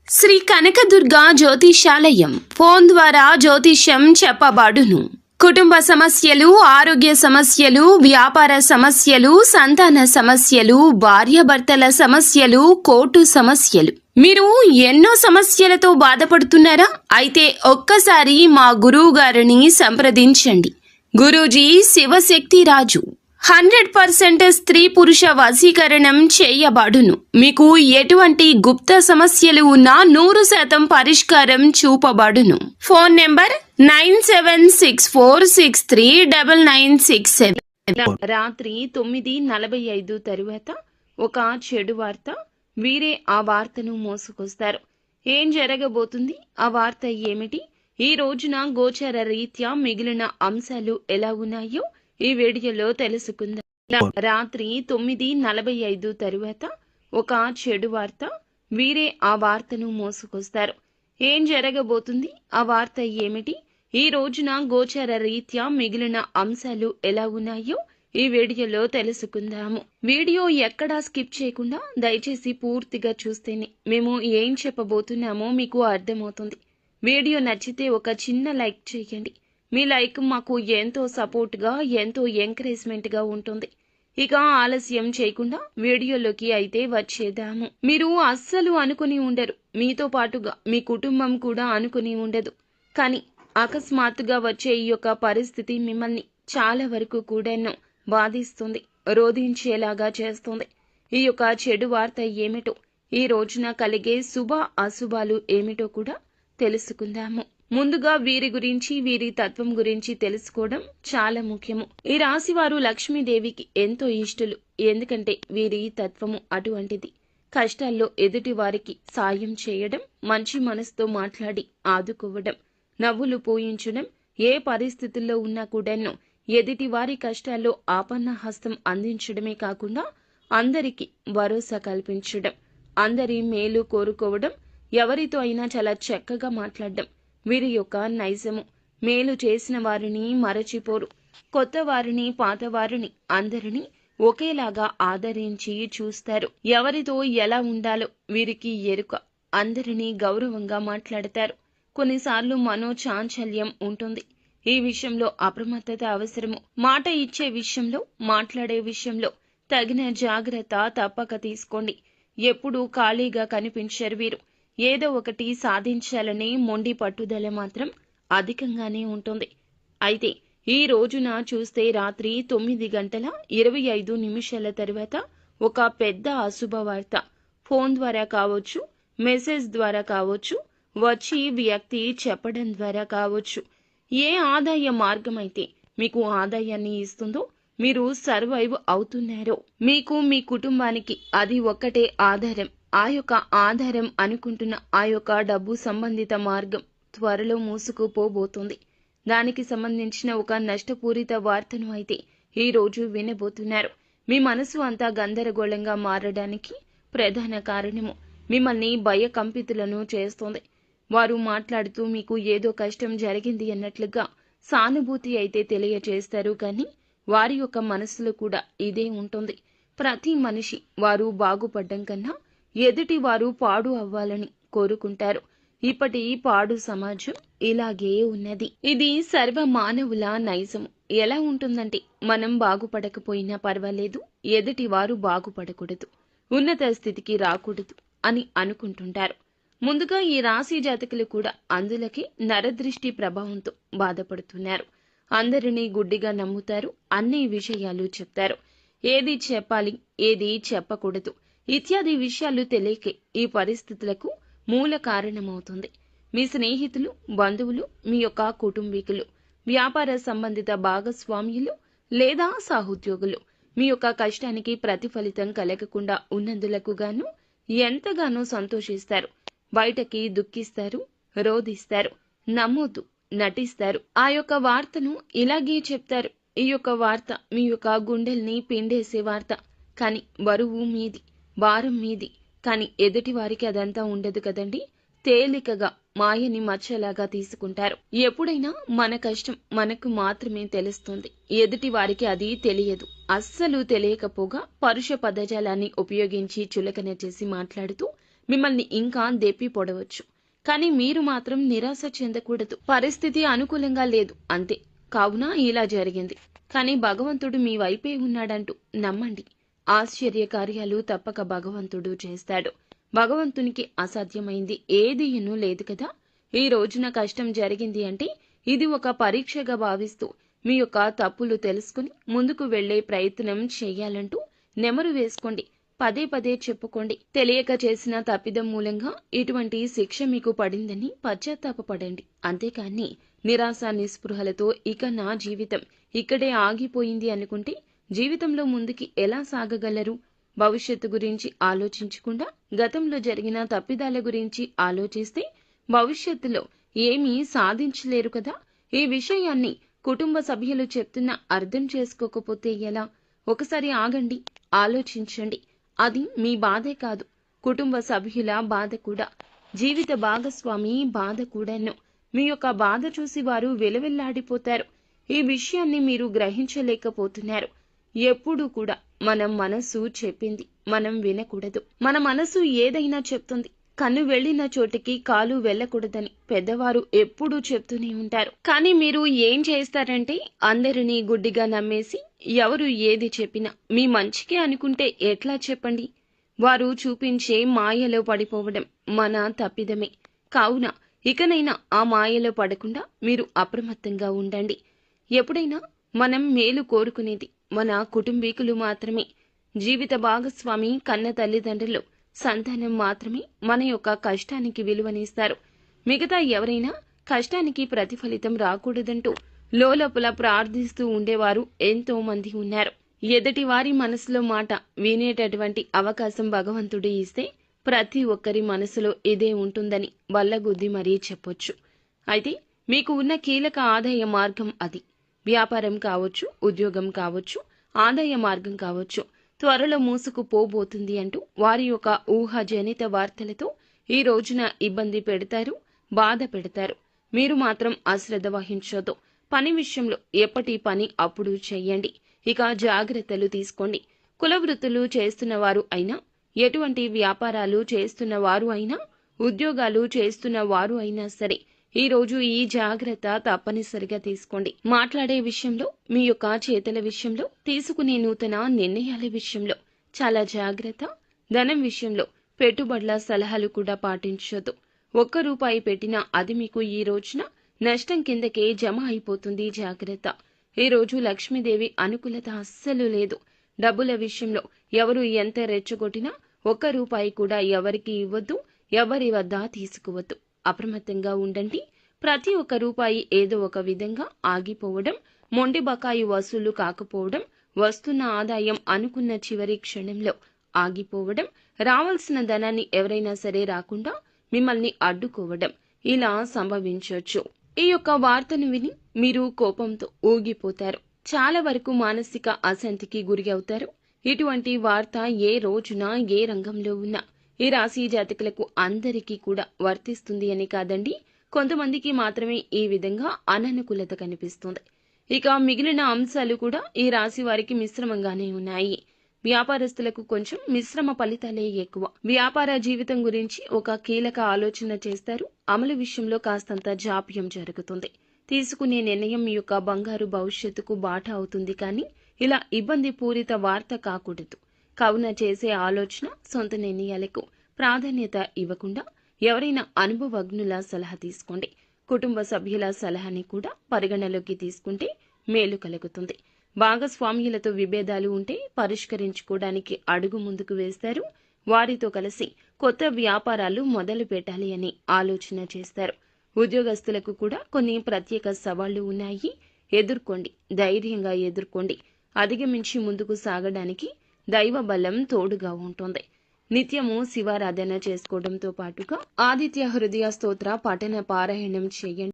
Shri Kanakadurga జ్యోతిషాలయం phone ద్వారా జ్యోతిష్యం చెప్పబడును. కుటుంబ సమస్యలు, ఆరోగ్య సమస్యలు, వ్యాపార సమస్యలు, సంతాన సమస్యలు, భార్యాభర్తల సమస్యలు, కోర్టు సమస్యలు. మీరు ఎన్నో సమస్యలతో బాధపడుతున్నారా? అయితే ఒక్కసారి మా గురువు గారిని సంప్రదించండి. గురూజీ శివశక్తి రాజు 100% స్త్రీ పురుష వశీకరణం చేయబడును. మీకు ఎటువంటి గుప్త సమస్యలు ఉన్నా 100% పరిష్కారం చూపబడును. Phone number 9764639967. రాత్రి 9:45 తరువాత ఒక చెడు వార్త. వీరే ఆ వార్తను మోసుకొస్తారు. ఏం జరగబోతుంది? ఆ వార్త ఏమిటి? ఈ రోజున గోచర రీత్యా మిగిలిన అంశాలు ఎలా ఉన్నాయో ఈ వీడియోలో తెలుసుకుందాం. రాత్రి 9:45 తరువాత ఒక చెడు వార్త. వీరే ఆ వార్తను మోసుకొస్తారు. ఏం జరగబోతుంది? ఆ వార్త ఏమిటి? ఈ రోజున గోచర రీత్యా మిగిలిన అంశాలు ఎలా ఉన్నాయో ఈ వీడియోలో తెలుసుకుందాము. వీడియో ఎక్కడా స్కిప్ చేయకుండా దయచేసి పూర్తిగా చూస్తేనే మేము ఏం చెప్పబోతున్నామో మీకు అర్థమవుతుంది. వీడియో నచ్చితే ఒక చిన్న లైక్ చేయండి. మీ లైక్ మాకు ఎంతో సపోర్ట్గా, ఎంతో ఎంకరేజ్మెంట్గా ఉంటుంది. ఇక ఆలస్యం చేయకుండా వీడియోలోకి అయితే వచ్చేద్దాము. మీరు అస్సలు అనుకుని ఉండరు, మీతో పాటుగా మీ కుటుంబం కూడా అనుకుని ఉండదు. కానీ అకస్మాత్తుగా వచ్చే ఈ యొక్క పరిస్థితి మిమ్మల్ని చాలా వరకు కూడాను బాధిస్తుంది, రోధించేలాగా చేస్తుంది. ఈ యొక్క చెడు వార్త ఏమిటో, ఈ రోజున కలిగే శుభ అశుభాలు ఏమిటో కూడా తెలుసుకుందాము. ముందుగా వీరి గురించి, వీరి తత్వం గురించి తెలుసుకోవడం చాలా ముఖ్యము. ఈ రాశి వారు లక్ష్మీదేవికి ఎంతో ఇష్టలు. ఎందుకంటే వీరి తత్వము అటువంటిది. కష్టాల్లో ఎదుటి వారికి సాయం చేయడం, మంచి మనసుతో మాట్లాడి ఆదుకోవడం, నవ్వులు పూయించడం, ఏ పరిస్థితుల్లో ఉన్నా కూడాను ఎదుటి వారి కష్టాల్లో ఆపన్న హస్తం అందించడమే కాకుండా అందరికీ భరోసా కల్పించడం, అందరి మేలు కోరుకోవడం, ఎవరితో అయినా చాలా చక్కగా మాట్లాడడం వీరి యొక్క నైజము. మేలు చేసిన వారిని మరచిపోరు. కొత్త వారిని, పాత వారిని అందరినీ ఒకేలాగా ఆదరించి చూస్తారు. ఎవరితో ఎలా ఉండాలో వీరికి ఎరుక. అందరినీ గౌరవంగా మాట్లాడతారు. కొన్నిసార్లు మనోచాంచల్యం ఉంటుంది. ఈ విషయంలో అప్రమత్తత అవసరము. మాట ఇచ్చే విషయంలో, మాట్లాడే విషయంలో తగిన జాగ్రత్త తప్పక తీసుకోండి. ఎప్పుడూ ఖాళీగా కనిపించరు వీరు. ఏదో ఒకటి సాధించాలనే మొండి పట్టుదల మాత్రం అధికంగానే ఉంటుంది. అయితే ఈ రోజున చూస్తే రాత్రి 9:25 తరువాత ఒక పెద్ద అశుభ వార్త ఫోన్ ద్వారా కావచ్చు, మెసేజ్ ద్వారా కావచ్చు, వచ్చి వ్యక్తి చెప్పడం ద్వారా కావచ్చు. ఏ ఆదాయ మార్గం అయితే మీకు ఆదాయాన్ని ఇస్తుందో, మీరు సర్వైవ్ అవుతున్నారో, మీకు మీ కుటుంబానికి అది ఒక్కటే ఆధారం. ఆ యొక్క ఆధారం అనుకుంటున్న ఆ యొక్క డబ్బు సంబంధిత మార్గం త్వరలో మూసుకుపోబోతుంది. దానికి సంబంధించిన ఒక నష్టపూరిత వార్తను అయితే ఈ రోజు వినబోతున్నారు. మీ మనసు అంతా గందరగోళంగా మారడానికి ప్రధాన కారణము మిమ్మల్ని భయకంపితులను చేస్తోంది. వారు మాట్లాడుతూ మీకు ఏదో కష్టం జరిగింది అన్నట్లుగా సానుభూతి అయితే తెలియచేస్తారు. కానీ వారి యొక్క మనసులో కూడా ఇదే ఉంటుంది. ప్రతి మనిషి వారు బాగుపడ్డం కన్నా ఎదుటి వారు పాడు అవ్వాలని కోరుకుంటారు. ఇప్పటి పాడు సమాజం ఇలాగే ఉన్నది. ఇది సర్వ మానవుల నైజం. ఎలా ఉంటుందంటే, మనం బాగుపడకపోయినా పర్వాలేదు, ఎదుటి వారు బాగుపడకూడదు, ఉన్నత స్థితికి రాకూడదు అని అనుకుంటుంటారు. ముందుగా ఈ రాశి జాతకులు కూడా అందులకి నరదృష్టి ప్రభావంతో బాధపడుతున్నారు. అందరినీ గుడ్డిగా నమ్ముతారు. అన్ని విషయాలు చెప్తారు. ఏది చెప్పాలి, ఏది చెప్పకూడదు ఇత్యాది విషయాలు తెలియకే ఈ పరిస్థితులకు మూల కారణమవుతుంది. మీ స్నేహితులు, బంధువులు, మీ యొక్క కుటుంబీకులు, వ్యాపార సంబంధిత భాగస్వామ్యులు లేదా సహోద్యోగులు మీ యొక్క కష్టానికి ప్రతిఫలితం కలగకుండా ఉన్నందులకు గాను ఎంతగానో సంతోషిస్తారు. బయటకి దుఃఖిస్తారు, రోధిస్తారు, నమ్మొద్దు, నటిస్తారు. ఆ యొక్క వార్తను ఇలాగే చెప్తారు. ఈ యొక్క వార్త మీ యొక్క గుండెల్ని పిండేసే వార్త. కానీ బరువు మీది, భారం మీది. కానీ ఎదుటి వారికి అదంతా ఉండదు కదండి. తేలికగా మాయని మచ్చలాగా తీసుకుంటారు. ఎప్పుడైనా మన కష్టం మనకు మాత్రమే తెలుస్తుంది, ఎదుటి వారికి అది తెలియదు. అస్సలు తెలియకపోగా పరుష పదజాలాన్ని ఉపయోగించి చులకన చేసి మాట్లాడుతూ మిమ్మల్ని ఇంకా దెప్పి పొడవచ్చు. కానీ మీరు మాత్రం నిరాశ చెందకూడదు. పరిస్థితి అనుకూలంగా లేదు అంతే. కావున ఇలా జరిగింది. కానీ భగవంతుడు మీ వైపే ఉన్నాడంటూ నమ్మండి. ఆశ్చర్య కార్యాలు తప్పక భగవంతుడు చేస్తాడు. భగవంతునికి అసాధ్యమైంది ఏదీనూ లేదు కదా. ఈ రోజున కష్టం జరిగింది అంటే ఇది ఒక పరీక్షగా భావిస్తూ మీ యొక్క తప్పులు తెలుసుకుని ముందుకు వెళ్లే ప్రయత్నం చేయాలంటూ నెమరు వేసుకోండి. పదే పదే చెప్పుకోండి. తెలియక చేసిన తప్పిదం మూలంగా ఇటువంటి శిక్ష మీకు పడిందని పశ్చాత్తాపపడండి. అంతేకాని నిరాశ నిస్పృహలతో ఇక నా జీవితం ఇక్కడే ఆగిపోయింది అనుకుంటే జీవితంలో ముందుకి ఎలా సాగగలరు? భవిష్యత్తు గురించి ఆలోచించకుండా గతంలో జరిగిన తప్పిదాల గురించి ఆలోచిస్తే భవిష్యత్తులో ఏమీ సాధించలేరు కదా. ఈ విషయాన్ని కుటుంబ సభ్యులు చెప్తున్నా అర్థం చేసుకోకపోతే ఎలా? ఒకసారి ఆగండి, ఆలోచించండి. అది మీ బాధే కాదు, కుటుంబ సభ్యుల బాధ కూడా, జీవిత భాగస్వామి బాధ కూడాను. మీ యొక్క బాధ చూసి వారు విలవిల్లాడిపోతారు. ఈ విషయాన్ని మీరు గ్రహించలేకపోతున్నారు. ఎప్పుడూ కూడా మన మనసు చెప్పింది మనం వినకూడదు. మన మనసు ఏదైనా చెప్తుంది. కన్ను వెళ్లిన చోటికి కాలు వెళ్ళకూడదని పెద్దవారు ఎప్పుడూ చెప్తూనే ఉంటారు. కానీ మీరు ఏం చేస్తారంటే అందరినీ గుడ్డిగా నమ్మేసి ఎవరు ఏది చెప్పినా మీ మంచికే అనుకుంటే ఎట్లా చెప్పండి? వారు చూపించే మాయలో పడిపోవడం మన తప్పిదమే. కావున ఇకనైనా ఆ మాయలో పడకుండా మీరు అప్రమత్తంగా ఉండండి. ఎప్పుడైనా మనం మేలు కోరుకునేది మన కుటుంబీకులు మాత్రమే. జీవిత భాగస్వామి, కన్న తల్లిదండ్రులు, సంతానం మాత్రమే మన యొక్క కష్టానికి విలువనిస్తారు. మిగతా ఎవరైనా కష్టానికి ప్రతిఫలితం రాకూడదంటూ లోలోపల ప్రార్థిస్తూ ఉండేవారు ఎంతో మంది ఉన్నారు. ఎదుటి వారి మనసులో మాట వినేటటువంటి అవకాశం భగవంతుడు ఇస్తే ప్రతి ఒక్కరి మనసులో ఇదే ఉంటుందని వల్లగుద్ది మరీ చెప్పొచ్చు. అయితే మీకు ఉన్న కీలక ఆదాయ మార్గం అది. వ్యాపారం కావచ్చు, ఉద్యోగం కావచ్చు, ఆదాయ మార్గం కావచ్చు, త్వరలో మూసుకుపోబోతుంది అంటూ వారి యొక్క ఊహాజనిత వార్తలతో ఈ రోజున ఇబ్బంది పెడతారు, బాధ పెడతారు. మీరు మాత్రం అశ్రద్ధ వహించొద్దు. పని విషయంలో ఎప్పటి పని అప్పుడు చెయ్యండి. ఇక జాగ్రత్తలు తీసుకోండి. కుల వృత్తులు చేస్తున్న వారు అయినా, ఎటువంటి వ్యాపారాలు చేస్తున్న వారు అయినా, ఉద్యోగాలు చేస్తున్న వారు అయినా సరే ఈ రోజు ఈ జాగ్రత్త తప్పనిసరిగా తీసుకోండి. మాట్లాడే విషయంలో, మీ యొక్క చేతల విషయంలో, తీసుకునే నూతన నిర్ణయాల విషయంలో చాలా జాగ్రత్త. ధనం విషయంలో పెట్టుబడుల సలహాలు కూడా పాటించొద్దు. ₹1 పెట్టినా అది మీకు ఈ రోజున నష్టం కిందకే జమ అయిపోతుంది. జాగ్రత్త. ఈ రోజు లక్ష్మీదేవి అనుకూలత అస్సలు లేదు. డబ్బుల విషయంలో ఎవరు ఎంత రెచ్చగొట్టినా ₹1 కూడా ఎవరికి ఇవ్వద్దు, ఎవరి వద్ద తీసుకోవద్దు. అప్రమత్తంగా ఉండండి. ప్రతి ఒక్క రూపాయి ఏదో ఒక విధంగా ఆగిపోవడం, మొండి బకాయి వసూలు కాకపోవడం, వస్తున్న ఆదాయం అనుకున్న చివరి క్షణంలో ఆగిపోవడం, రావాల్సిన ధనాన్ని ఎవరైనా సరే రాకుండా మిమ్మల్ని అడ్డుకోవడం ఇలా సంభవించవచ్చు. ఈ యొక్క వార్తను విని మీరు కోపంతో ఊగిపోతారు. చాలా వరకు మానసిక అశాంతికి గురి అవుతారు. ఇటువంటి వార్త ఏ రోజున ఏ రంగంలో ఉన్నా ఈ రాశి జాతకులకు అందరికీ కూడా వర్తిస్తుంది అని కాదండి, కొంతమందికి మాత్రమే ఈ విధంగా అననుకూలత కనిపిస్తుంది. ఇక మిగిలిన అంశాలు కూడా ఈ రాశి వారికి మిశ్రమంగానే ఉన్నాయి. వ్యాపారస్తులకు కొంచెం మిశ్రమ ఫలితాలే ఎక్కువ. వ్యాపార జీవితం గురించి ఒక కీలక ఆలోచన చేస్తారు. అమలు విషయంలో కాస్తంత జాప్యం జరుగుతుంది. తీసుకునే నిర్ణయం మీ యొక్క బంగారు భవిష్యత్తుకు బాట అవుతుంది. కానీ ఇలా ఇబ్బంది పూరిత వార్త కాకూడదు. కావున చేసే ఆలోచన, సొంత నిర్ణయాలకు ప్రాధాన్యత ఇవ్వకుండా ఎవరైనా అనుభవజ్ఞుల సలహా తీసుకోండి. కుటుంబ సభ్యుల సలహాని కూడా పరిగణలోకి తీసుకుంటే మేలు కలుగుతుంది. భాగస్వామ్యులతో విభేదాలు ఉంటే పరిష్కరించుకోవడానికి అడుగు ముందుకు వేస్తారు. వారితో కలిసి కొత్త వ్యాపారాలు మొదలు పెట్టాలి అని ఆలోచన చేస్తారు. ఉద్యోగస్తులకు కూడా కొన్ని ప్రత్యేక సవాళ్లు ఉన్నాయి. ఎదుర్కోండి, ధైర్యంగా ఎదుర్కోండి. అధిగమించి ముందుకు సాగడానికి దైవ బలం తోడుగా ఉంటుంది. నిత్యము శివారాధన చేసుకోవడంతో పాటుగా ఆదిత్య హృదయ స్తోత్ర పఠన పారాయణం చేయండి.